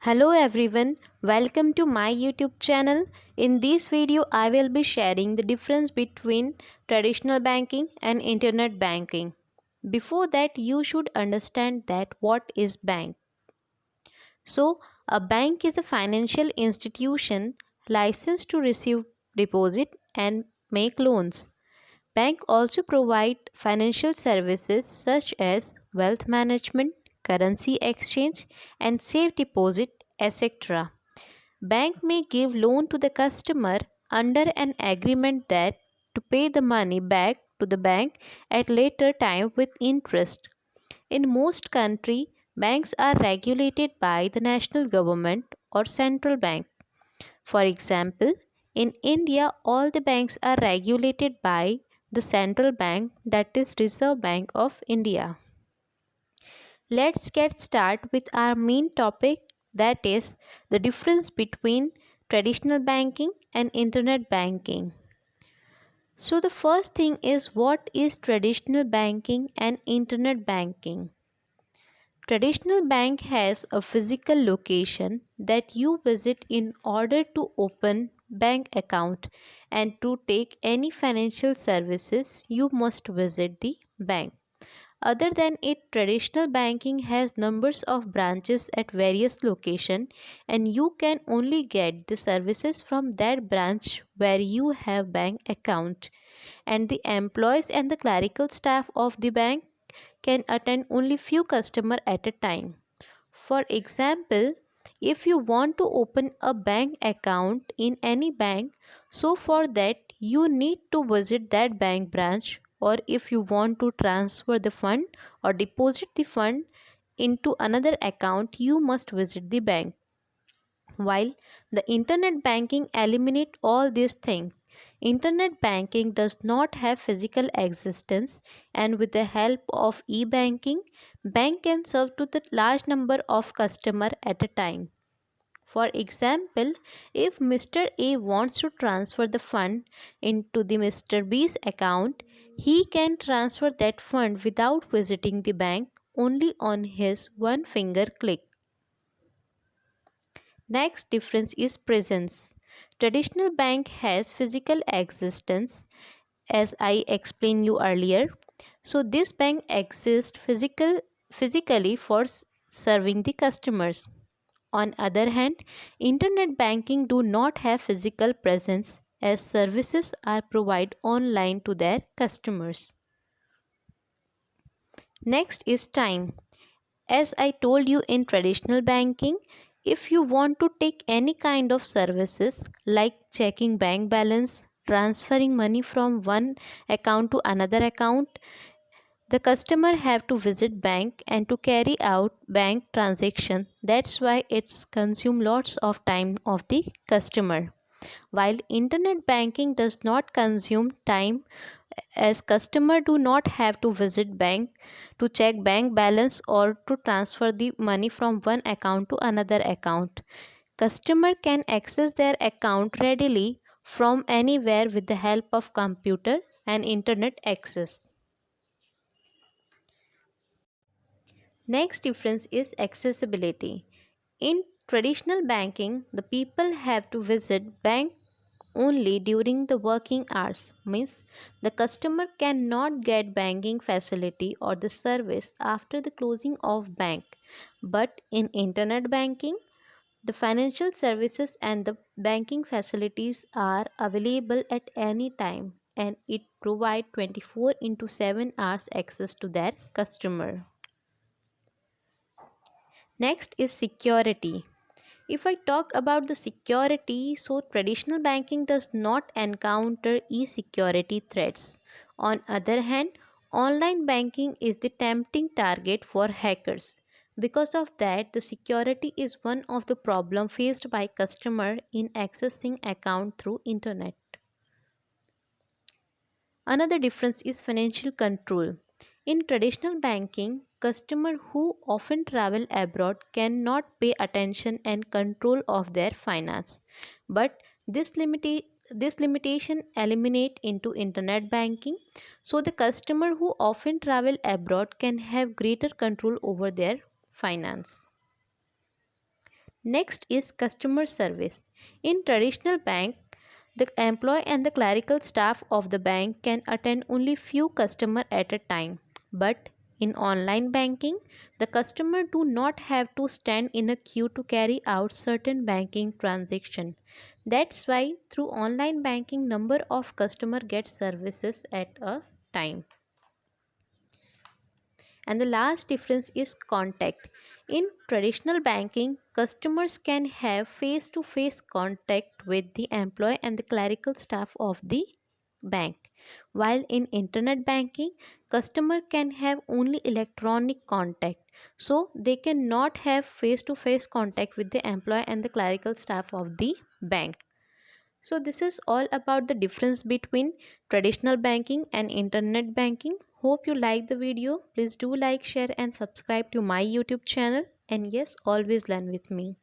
Hello everyone, welcome to my YouTube channel. In this video, I will be sharing the difference between traditional banking and internet banking. Before that, you should understand that what is bank. So, a bank is a financial institution licensed to receive deposit and make loans. Bank also provide financial services such as wealth management, currency exchange and safe deposit, etc. Bank may give loan to the customer under an agreement that to pay the money back to the bank at later time with interest. In most countries, banks are regulated by the national government or central bank. For example, in India, all the banks are regulated by the central bank, that is Reserve Bank of India. Let's get started with our main topic, that is the difference between traditional banking and internet banking. So the first thing is, what is traditional banking and internet banking? Traditional bank has a physical location that you visit in order to open bank account, and to take any financial services you must visit the bank. Other than it, traditional banking has numbers of branches at various locations, and you can only get the services from that branch where you have bank account, and the employees and the clerical staff of the bank can attend only few customers at a time. For example, if you want to open a bank account in any bank, so for that you need to visit that bank branch, or if you want to transfer the fund or deposit the fund into another account, you must visit the bank. While the internet banking eliminate all these things, internet banking does not have physical existence, and with the help of e-banking, bank can serve to the large number of customer at a time. For example, if Mr. A wants to transfer the fund into the Mr. B's account, he can transfer that fund without visiting the bank, only on his one finger click. Next difference is presence. Traditional bank has physical existence, as I explained you earlier. So this bank exists physically for serving the customers. On other hand, internet banking do not have physical presence, as services are provided online to their customers. Next is time. As I told you, in traditional banking, if you want to take any kind of services like checking bank balance, transferring money from one account to another account, the customer have to visit bank and to carry out bank transaction. That's why it's consume lots of time of the customer. While internet banking does not consume time, as customer do not have to visit bank to check bank balance or to transfer the money from one account to another account. Customer can access their account readily from anywhere with the help of computer and internet access. Next difference is accessibility. In traditional banking, the people have to visit bank only during the working hours, means the customer cannot get banking facility or the service after the closing of bank. But in internet banking, the financial services and the banking facilities are available at any time, and it provide 24 into 7 hours access to their customer. Next is security. If I talk about the security, so traditional banking does not encounter e-security threats. On other hand, online banking is the tempting target for hackers. Because of that, the security is one of the problem faced by customer in accessing account through internet. Another difference is financial control. In traditional banking, customers who often travel abroad cannot pay attention and control of their finance. But this limitation eliminate into internet banking, so the customer who often travel abroad can have greater control over their finance. Next is customer service. In traditional bank, the employee and the clerical staff of the bank can attend only few customer at a time. But in online banking, the customer do not have to stand in a queue to carry out certain banking transaction. That's why through online banking number of customer get services at a time. And the last difference is contact. In traditional banking, customers can have face to face contact with the employee and the clerical staff of the bank. While in internet banking, customer can have only electronic contact. So they cannot have face to face contact with the employee and the clerical staff of the bank. So this is all about the difference between traditional banking and internet banking. Hope you like the video. Please do like, share and subscribe to my YouTube channel. And yes, always learn with me.